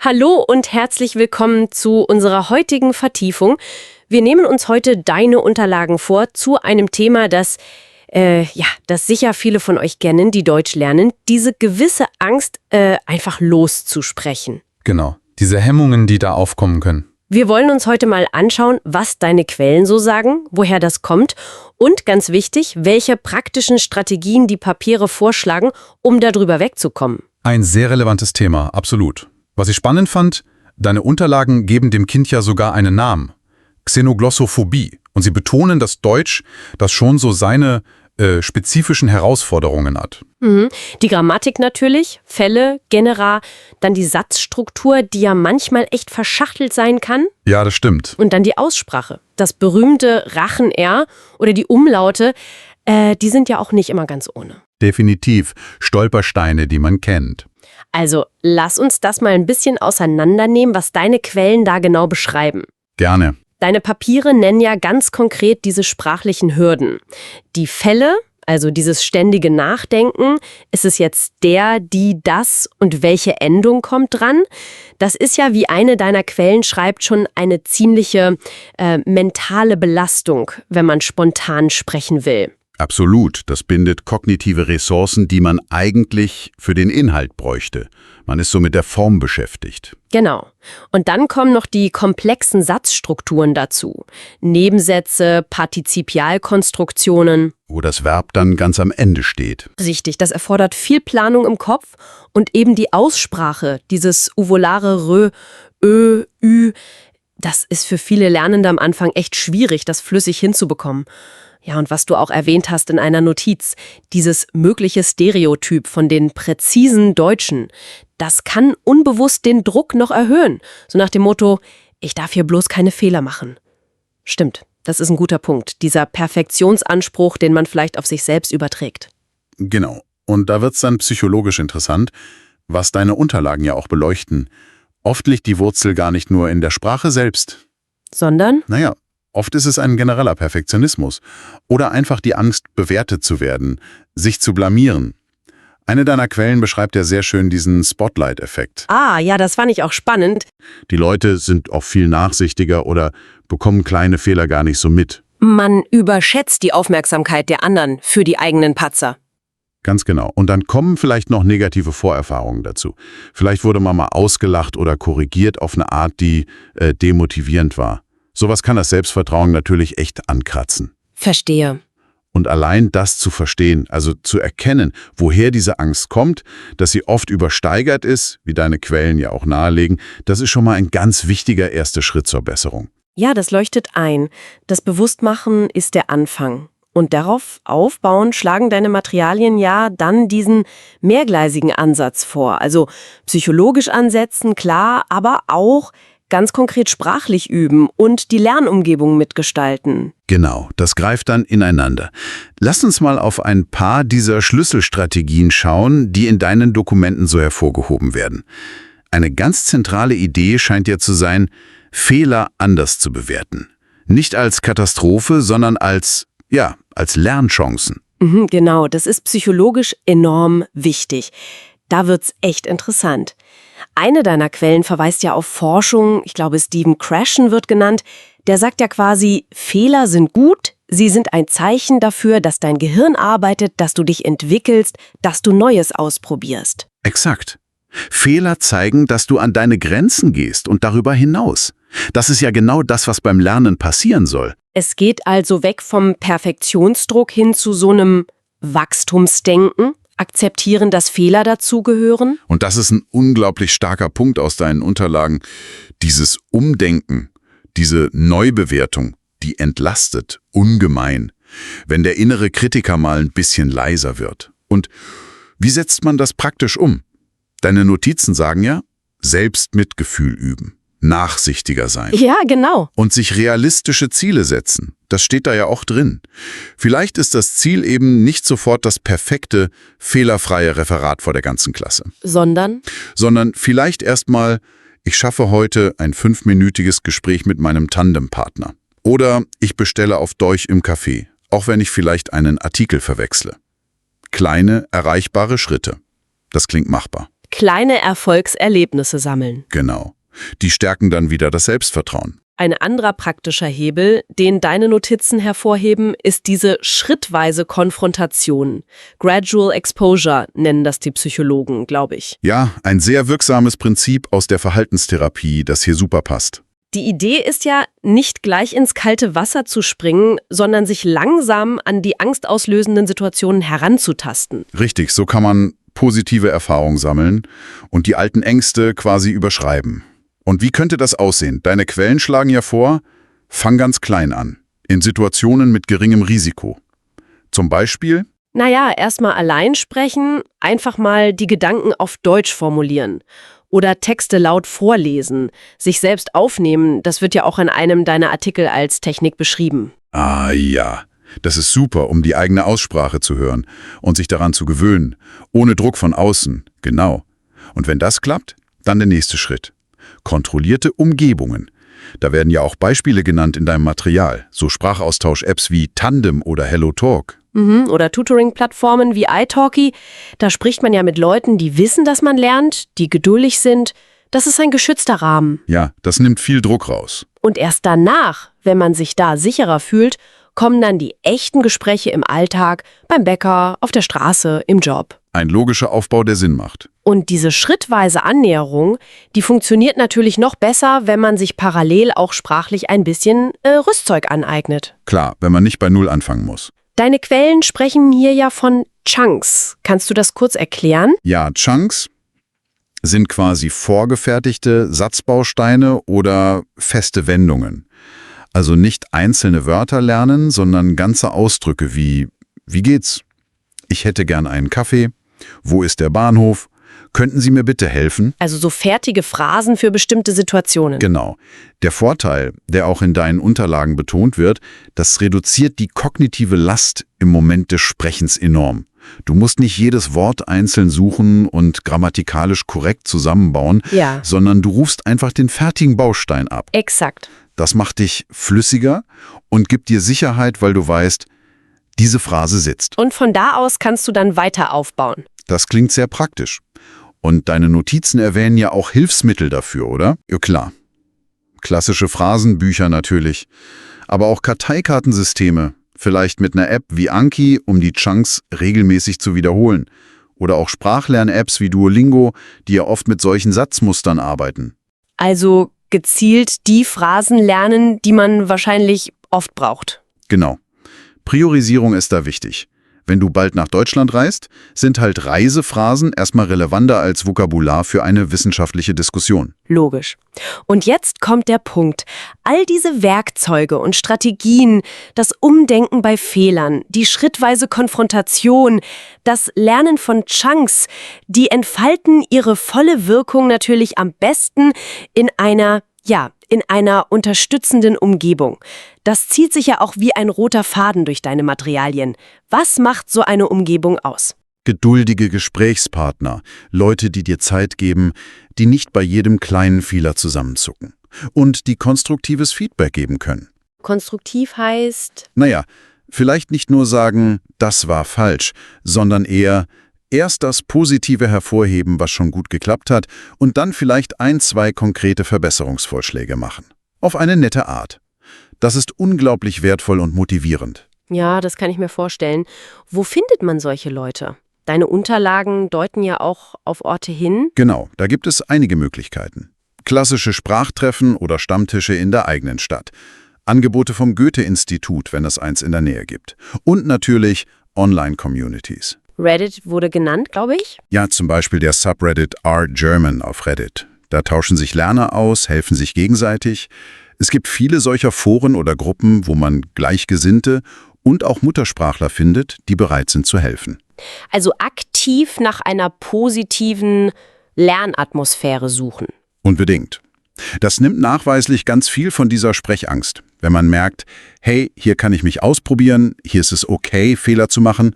Hallo und herzlich willkommen zu unserer heutigen Vertiefung. Wir nehmen uns heute deine Unterlagen vor zu einem Thema, das sicher viele von euch kennen, die Deutsch lernen, diese gewisse Angst einfach loszusprechen. Genau, diese Hemmungen, die da aufkommen können. Wir wollen uns heute mal anschauen, was deine Quellen so sagen, woher das kommt und ganz wichtig, welche praktischen Strategien die Papiere vorschlagen, um darüber wegzukommen. Ein sehr relevantes Thema, absolut. Was ich spannend fand, deine Unterlagen geben dem Kind ja sogar einen Namen. Xenoglossophobie. Und sie betonen, dass Deutsch das schon so seine spezifischen Herausforderungen hat. Die Grammatik natürlich, Fälle, Genera, dann die Satzstruktur, die ja manchmal echt verschachtelt sein kann. Ja, das stimmt. Und dann die Aussprache. Das berühmte Rachen-R oder die Umlaute, die sind ja auch nicht immer ganz ohne. Definitiv Stolpersteine, die man kennt. Also lass uns das mal ein bisschen auseinandernehmen, was deine Quellen da genau beschreiben. Gerne. Deine Papiere nennen ja ganz konkret diese sprachlichen Hürden. Die Fälle, also dieses ständige Nachdenken, ist es jetzt der, die, das und welche Endung kommt dran? Das ist ja, wie eine deiner Quellen schreibt, schon eine ziemliche mentale Belastung, wenn man spontan sprechen will. Absolut, das bindet kognitive Ressourcen, die man eigentlich für den Inhalt bräuchte. Man ist so mit der Form beschäftigt. Genau. Und dann kommen noch die komplexen Satzstrukturen dazu. Nebensätze, Partizipialkonstruktionen. Wo das Verb dann ganz am Ende steht. Richtig, das erfordert viel Planung im Kopf und eben die Aussprache, dieses uvolare Rö, Ö, Ü. Das ist für viele Lernende am Anfang echt schwierig, das flüssig hinzubekommen. Ja, und was du auch erwähnt hast in einer Notiz, dieses mögliche Stereotyp von den präzisen Deutschen, das kann unbewusst den Druck noch erhöhen. So nach dem Motto, ich darf hier bloß keine Fehler machen. Stimmt, das ist ein guter Punkt. Dieser Perfektionsanspruch, den man vielleicht auf sich selbst überträgt. Genau. Und da wird's dann psychologisch interessant, was deine Unterlagen ja auch beleuchten. Oft liegt die Wurzel gar nicht nur in der Sprache selbst. Sondern? Naja, oft ist es ein genereller Perfektionismus oder einfach die Angst, bewertet zu werden, sich zu blamieren. Eine deiner Quellen beschreibt ja sehr schön diesen Spotlight-Effekt. Ah, ja, das fand ich auch spannend. Die Leute sind oft viel nachsichtiger oder bekommen kleine Fehler gar nicht so mit. Man überschätzt die Aufmerksamkeit der anderen für die eigenen Patzer. Ganz genau. Und dann kommen vielleicht noch negative Vorerfahrungen dazu. Vielleicht wurde man mal ausgelacht oder korrigiert auf eine Art, die demotivierend war. Sowas kann das Selbstvertrauen natürlich echt ankratzen. Verstehe. Und allein das zu verstehen, also zu erkennen, woher diese Angst kommt, dass sie oft übersteigert ist, wie deine Quellen ja auch nahelegen, das ist schon mal ein ganz wichtiger erster Schritt zur Besserung. Ja, das leuchtet ein. Das Bewusstmachen ist der Anfang. Und darauf aufbauend schlagen deine Materialien ja dann diesen mehrgleisigen Ansatz vor. Also psychologisch ansetzen, klar, aber auch ganz konkret sprachlich üben und die Lernumgebung mitgestalten. Genau, das greift dann ineinander. Lass uns mal auf ein paar dieser Schlüsselstrategien schauen, die in deinen Dokumenten so hervorgehoben werden. Eine ganz zentrale Idee scheint ja zu sein, Fehler anders zu bewerten. Nicht als Katastrophe, sondern als Lernchancen. Genau, das ist psychologisch enorm wichtig. Da wird's echt interessant. Eine deiner Quellen verweist ja auf Forschung, ich glaube Stephen Krashen wird genannt, der sagt ja quasi, Fehler sind gut, sie sind ein Zeichen dafür, dass dein Gehirn arbeitet, dass du dich entwickelst, dass du Neues ausprobierst. Exakt. Fehler zeigen, dass du an deine Grenzen gehst und darüber hinaus. Das ist ja genau das, was beim Lernen passieren soll. Es geht also weg vom Perfektionsdruck hin zu so einem Wachstumsdenken. Akzeptieren, dass Fehler dazugehören? Und das ist ein unglaublich starker Punkt aus deinen Unterlagen. Dieses Umdenken, diese Neubewertung, die entlastet ungemein, wenn der innere Kritiker mal ein bisschen leiser wird. Und wie setzt man das praktisch um? Deine Notizen sagen ja, Selbstmitgefühl üben, nachsichtiger sein. Ja, genau. Und sich realistische Ziele setzen. Das steht da ja auch drin. Vielleicht ist das Ziel eben nicht sofort das perfekte, fehlerfreie Referat vor der ganzen Klasse. Sondern vielleicht erstmal, ich schaffe heute ein 5-minütiges Gespräch mit meinem Tandempartner. Oder ich bestelle auf Deutsch im Café, auch wenn ich vielleicht einen Artikel verwechsle. Kleine, erreichbare Schritte. Das klingt machbar. kleine Erfolgserlebnisse sammeln. Genau. Die stärken dann wieder das Selbstvertrauen. Ein anderer praktischer Hebel, den deine Notizen hervorheben, ist diese schrittweise Konfrontation. Gradual Exposure nennen das die Psychologen, glaube ich. Ja, ein sehr wirksames Prinzip aus der Verhaltenstherapie, das hier super passt. Die Idee ist ja, nicht gleich ins kalte Wasser zu springen, sondern sich langsam an die angstauslösenden Situationen heranzutasten. Richtig, so kann man positive Erfahrungen sammeln und die alten Ängste quasi überschreiben. Und wie könnte das aussehen? Deine Quellen schlagen ja vor, fang ganz klein an, in Situationen mit geringem Risiko. Zum Beispiel? Naja, erstmal allein sprechen, einfach mal die Gedanken auf Deutsch formulieren. Oder Texte laut vorlesen, sich selbst aufnehmen, das wird ja auch in einem deiner Artikel als Technik beschrieben. Ah ja, das ist super, um die eigene Aussprache zu hören und sich daran zu gewöhnen, ohne Druck von außen, genau. Und wenn das klappt, dann der nächste Schritt. Kontrollierte Umgebungen. Da werden ja auch Beispiele genannt in deinem Material, so Sprachaustausch-Apps wie Tandem oder HelloTalk. Oder Tutoring-Plattformen wie italki. Da spricht man ja mit Leuten, die wissen, dass man lernt, die geduldig sind. Das ist ein geschützter Rahmen. Ja, das nimmt viel Druck raus. Und erst danach, wenn man sich da sicherer fühlt, kommen dann die echten Gespräche im Alltag, beim Bäcker, auf der Straße, im Job. Ein logischer Aufbau, der Sinn macht. Und diese schrittweise Annäherung, die funktioniert natürlich noch besser, wenn man sich parallel auch sprachlich ein bisschen Rüstzeug aneignet. Klar, wenn man nicht bei Null anfangen muss. Deine Quellen sprechen hier ja von Chunks. Kannst du das kurz erklären? Ja, Chunks sind quasi vorgefertigte Satzbausteine oder feste Wendungen. Also nicht einzelne Wörter lernen, sondern ganze Ausdrücke wie „Wie geht's? Ich hätte gern einen Kaffee. Wo ist der Bahnhof? Könnten Sie mir bitte helfen?“ Also so fertige Phrasen für bestimmte Situationen. Genau. Der Vorteil, der auch in deinen Unterlagen betont wird, das reduziert die kognitive Last im Moment des Sprechens enorm. Du musst nicht jedes Wort einzeln suchen und grammatikalisch korrekt zusammenbauen, Ja. sondern du rufst einfach den fertigen Baustein ab. Exakt. Das macht dich flüssiger und gibt dir Sicherheit, weil du weißt, diese Phrase sitzt. Und von da aus kannst du dann weiter aufbauen. Das klingt sehr praktisch. Und deine Notizen erwähnen ja auch Hilfsmittel dafür, oder? Ja, klar. Klassische Phrasenbücher natürlich. Aber auch Karteikartensysteme. Vielleicht mit einer App wie Anki, um die Chunks regelmäßig zu wiederholen. Oder auch Sprachlern-Apps wie Duolingo, die ja oft mit solchen Satzmustern arbeiten. Also gezielt die Phrasen lernen, die man wahrscheinlich oft braucht. Genau. Priorisierung ist da wichtig. Wenn du bald nach Deutschland reist, sind halt Reisephrasen erstmal relevanter als Vokabular für eine wissenschaftliche Diskussion. Logisch. Und jetzt kommt der Punkt. All diese Werkzeuge und Strategien, das Umdenken bei Fehlern, die schrittweise Konfrontation, das Lernen von Chunks, die entfalten ihre volle Wirkung natürlich am besten in einer unterstützenden Umgebung. Das zieht sich ja auch wie ein roter Faden durch deine Materialien. Was macht so eine Umgebung aus? Geduldige Gesprächspartner, Leute, die dir Zeit geben, die nicht bei jedem kleinen Fehler zusammenzucken und die konstruktives Feedback geben können. Konstruktiv heißt? Naja, vielleicht nicht nur sagen, das war falsch, sondern eher erst das Positive hervorheben, was schon gut geklappt hat, und dann vielleicht 1, 2 konkrete Verbesserungsvorschläge machen. Auf eine nette Art. Das ist unglaublich wertvoll und motivierend. Ja, das kann ich mir vorstellen. Wo findet man solche Leute? Deine Unterlagen deuten ja auch auf Orte hin. Genau, da gibt es einige Möglichkeiten. Klassische Sprachtreffen oder Stammtische in der eigenen Stadt. Angebote vom Goethe-Institut, wenn es eins in der Nähe gibt. Und natürlich Online-Communities. Reddit wurde genannt, glaube ich. Ja, zum Beispiel der Subreddit R-German auf Reddit. Da tauschen sich Lerner aus, helfen sich gegenseitig. Es gibt viele solcher Foren oder Gruppen, wo man Gleichgesinnte und auch Muttersprachler findet, die bereit sind zu helfen. Also aktiv nach einer positiven Lernatmosphäre suchen. Unbedingt. Das nimmt nachweislich ganz viel von dieser Sprechangst. Wenn man merkt, hey, hier kann ich mich ausprobieren, hier ist es okay, Fehler zu machen.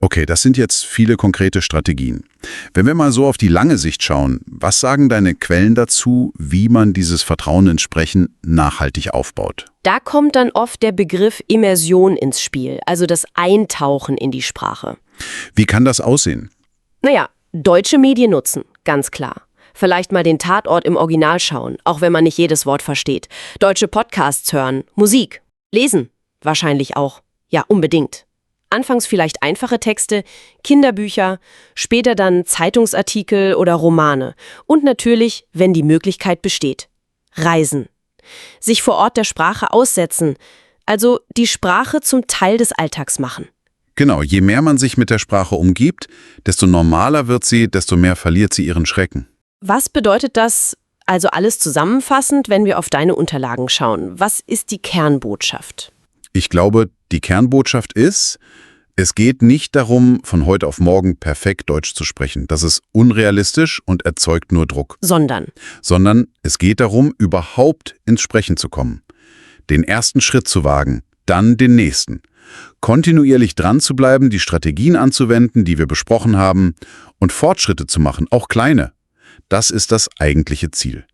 Okay, das sind jetzt viele konkrete Strategien. Wenn wir mal so auf die lange Sicht schauen, was sagen deine Quellen dazu, wie man dieses Vertrauen ins Sprechen nachhaltig aufbaut? Da kommt dann oft der Begriff Immersion ins Spiel, also das Eintauchen in die Sprache. Wie kann das aussehen? Naja, Deutsche Medien nutzen, ganz klar. Vielleicht mal den Tatort im Original schauen, auch wenn man nicht jedes Wort versteht. Deutsche Podcasts hören, Musik, lesen, wahrscheinlich auch. Ja, unbedingt. Anfangs vielleicht einfache Texte, Kinderbücher, später dann Zeitungsartikel oder Romane. Und natürlich, wenn die Möglichkeit besteht, Reisen. Sich vor Ort der Sprache aussetzen, also die Sprache zum Teil des Alltags machen. Genau, je mehr man sich mit der Sprache umgibt, desto normaler wird sie, desto mehr verliert sie ihren Schrecken. Was bedeutet das, also alles zusammenfassend, wenn wir auf deine Unterlagen schauen? Was ist die Kernbotschaft? Ich glaube, die Kernbotschaft ist, es geht nicht darum, von heute auf morgen perfekt Deutsch zu sprechen. Das ist unrealistisch und erzeugt nur Druck. Sondern es geht darum, überhaupt ins Sprechen zu kommen. Den ersten Schritt zu wagen, dann den nächsten. Kontinuierlich dran zu bleiben, die Strategien anzuwenden, die wir besprochen haben, und Fortschritte zu machen, auch kleine. Das ist das eigentliche Ziel.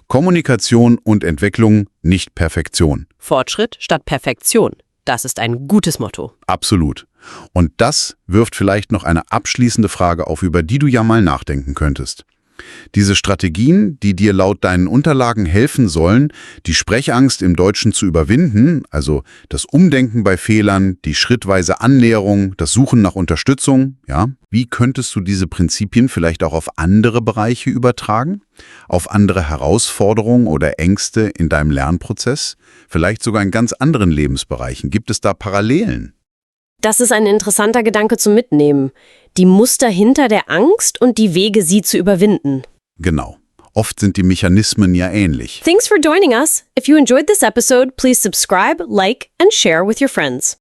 Kommunikation und Entwicklung, nicht Perfektion. Fortschritt statt Perfektion. Das ist ein gutes Motto. Absolut. Und das wirft vielleicht noch eine abschließende Frage auf, über die du ja mal nachdenken könntest. Diese Strategien, die dir laut deinen Unterlagen helfen sollen, die Sprechangst im Deutschen zu überwinden, also das Umdenken bei Fehlern, die schrittweise Annäherung, das Suchen nach Unterstützung, ja, wie könntest du diese Prinzipien vielleicht auch auf andere Bereiche übertragen? Auf andere Herausforderungen oder Ängste in deinem Lernprozess? Vielleicht sogar in ganz anderen Lebensbereichen. Gibt es da Parallelen? Das ist ein interessanter Gedanke zum Mitnehmen. Die Muster hinter der Angst und die Wege, sie zu überwinden. Genau. Oft sind die Mechanismen ja ähnlich. Thanks for joining us. If you enjoyed this episode, please subscribe, like and share with your friends.